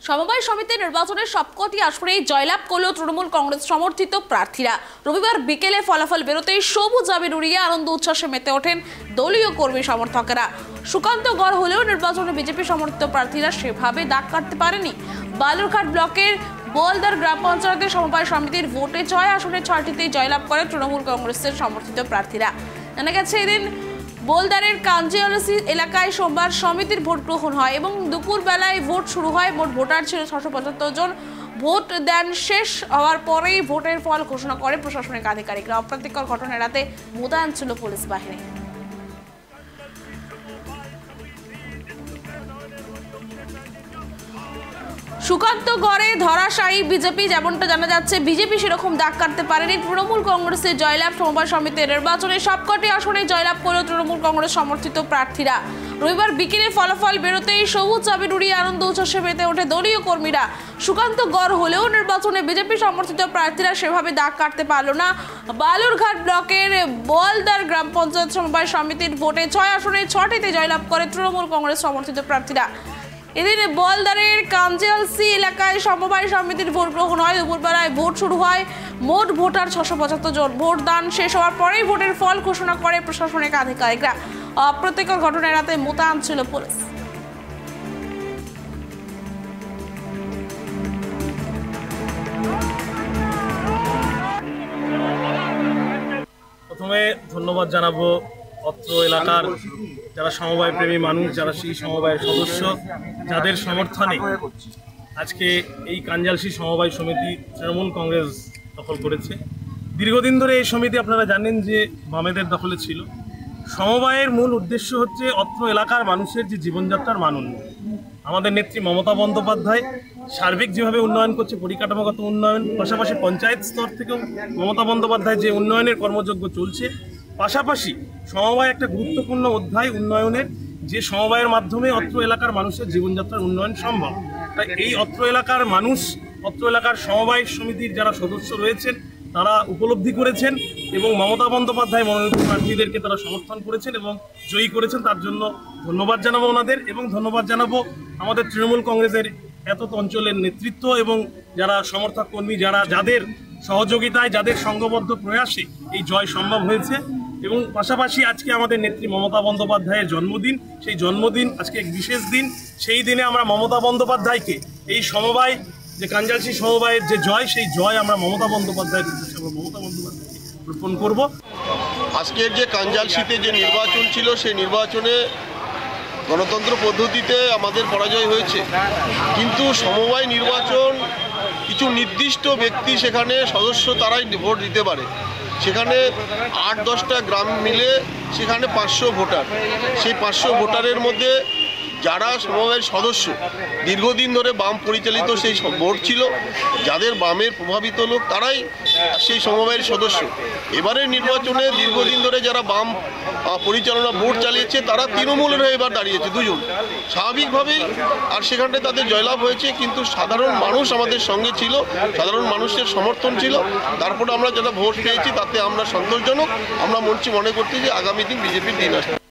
সমবায় সমিতি নির্বাচনের সবকটি আসনেই জয়লাভ করল তৃণমূল কংগ্রেস সমর্থিত প্রার্থীরা। রবিবার বিকেলে ফলাফল বেরোতেই সবুজ আবির উড়িয়ে আনন্দ উচ্ছ্বাসে মেতে ওঠেন দলীয় কর্মী সমর্থকেরা। সুকান্ত গড় হলেও নির্বাচনে বিজেপি সমর্থিত প্রার্থীরা সেভাবে দাগ কাটতে পারেনি। বালুরঘাট ব্লকের বোলদার গ্রাম পঞ্চায়েতের সমবায় সমিতির ভোটে 6 আসনের 6টিতেই জয়লাভ করে তৃণমূল কংগ্রেসের সমর্থিত প্রার্থীরা। জানা গেছে, এদিন বোলদারের কাঞ্জিয়ালসি এলাকায় সোমবার সমিতির ভোট গ্রহণ হয় এবং দুপুর বেলায় ভোট শুরু হয়। মোট ভোটার ছিল 675 জন। ভোট দেন শেষ হওয়ার পরেই ভোটের ফল ঘোষণা করে প্রশাসনিক আধিকারিকরা। অপ্রীতিকর ঘটনা এড়াতে মোতায়েন ছিল পুলিশ বাহিনী। সুকান্ত গড়ে ধরাশায়ী বিজেপি। যেমনটা জানা যাচ্ছে, বিজেপি সেরকম দাগ কাটতে পারেনি। তৃণমূল কংগ্রেসের জয়লাভ। সমবায় সমিতির নির্বাচনে সবকটি আসনে জয়লাভ করল তৃণমূল কংগ্রেস সমর্থিত প্রার্থীরা। রবিবার বিকেলে ফলাফল বেরোতেই সবুজ আবির উড়িয়ে আনন্দ উচ্ছ্বাসে মেতে ওঠে দলীয় কর্মীরা। সুকান্ত গড় হলেও নির্বাচনে বিজেপি সমর্থিত প্রার্থীরা সেভাবে দাগ কাটতে পারল না। বালুরঘাট ব্লকের বোলদার গ্রাম পঞ্চায়েত সমবায় সমিতির ভোটে 6 আসনে 6টিতে জয়লাভ করে তৃণমূল কংগ্রেস সমর্থিত প্রার্থীরা। এদিন বোলদারের কাঞ্জিয়ালসি এলাকায় সমবায় সমিতির ভোট গ্রহণ হয়। দুপুরবেলায় ভোট শুরু হয়। মোট ভোটার 675 জন। ভোট দান শেষ হওয়ার পরেই ভোটের ফল ঘোষণা করে প্রশাসনিক আধিকারিকরা। অপ্রীতিকর ঘটনা এড়াতে মোতায়েন ছিল পুলিশ। প্রথমে ধন্যবাদ জানাবো অত্র এলাকার যারা সমবায় প্রেমী মানুষ, যারা সেই সমবায়ের সদস্য, যাদের সমর্থনে আজকে এই কাঞ্জিয়ালসি সমবায় সমিতি তৃণমূল কংগ্রেস দখল করেছে। দীর্ঘদিন ধরে এই সমিতি আপনারা জানেন যে বামেদের দখলে ছিল। সমবায়ের মূল উদ্দেশ্য হচ্ছে অত্র এলাকার মানুষের যে জীবনযাত্রার মান উন্নয়ন। আমাদের নেত্রী মমতা বন্দ্যোপাধ্যায় সার্বিক যেভাবে উন্নয়ন করছে, পরিকাঠামোগত উন্নয়ন, পাশাপাশি পঞ্চায়েত স্তর থেকেও মমতা বন্দ্যোপাধ্যায় যে উন্নয়নের কর্মযজ্ঞ চলছে, পাশাপাশি সমবায় একটা গুরুত্বপূর্ণ অধ্যায় উন্নয়নের, যে সমবায়ের মাধ্যমে অত্র এলাকার মানুষের জীবনযাত্রার উন্নয়ন সম্ভব। তাই এই অত্র এলাকার মানুষ, অত্র এলাকার সমবায় সমিতির যারা সদস্য রয়েছেন তারা উপলব্ধি করেছেন এবং মমতা বন্দ্যোপাধ্যায় মনোনীত প্রার্থীদেরকে তারা সমর্থন করেছেন এবং জয়ী করেছেন। তার জন্য ধন্যবাদ জানাবো ওনাদের এবং ধন্যবাদ জানাবো আমাদের তৃণমূল কংগ্রেসের এত অঞ্চলের নেতৃত্ব এবং যারা সমর্থক কর্মী, যাদের সহযোগিতায়, যাদের সংঘবদ্ধ প্রয়াসে এই জয় সম্ভব হয়েছে। এবং পাশাপাশি আজকে আমাদের নেত্রী মমতা বন্দ্যোপাধ্যায়ের জন্মদিন। সেই জন্মদিন আজকে এক বিশেষ দিন। সেই দিনে আমরা মমতা বন্দ্যোপাধ্যায়কে এই সমবায়, যে কাঞ্জিয়ালসি সমবায়ের যে জয়, সেই জয় আমরা মমতা বন্দ্যোপাধ্যায়ের উদ্দেশ্যে আমরা মমতা বন্দ্যোপাধ্যায়কে অর্পণ করব। আজকের যে কাঞ্জিয়ালসিতে যে নির্বাচন ছিল, সেই নির্বাচনে গণতন্ত্র পদ্ধতিতে আমাদের পরাজয় হয়েছে, কিন্তু সমবায় নির্বাচন কিছু নির্দিষ্ট ব্যক্তি সেখানে সদস্য, তারাই ভোট দিতে পারে। সেখানে 8-10টা গ্রাম মিলে সেখানে 500 ভোটার। সেই 500 ভোটারের মধ্যে যারা সমবায়ের সদস্য, দীর্ঘদিন ধরে বাম পরিচালিত সেই ভোট ছিল, যাদের বামের প্রভাবিত লোক, তারাই সেই সমবায়ের সদস্য। এবারের নির্বাচনে দীর্ঘদিন ধরে যারা বাম পরিচালনা ভোট চালিয়েছে, তারা তৃণমূলের হয়ে এবার দাঁড়িয়েছে 2 জন, স্বাভাবিকভাবেই। আর সেখানটায় তাদের জয়লাভ হয়েছে, কিন্তু সাধারণ মানুষ আমাদের সঙ্গে ছিল, সাধারণ মানুষের সমর্থন ছিল। তারপরে আমরা যারা ভোট পেয়েছি তাতে আমরা সন্তোষজনক। আমরা মনে করছি যে আগামী দিন বিজেপির দিন আসবে।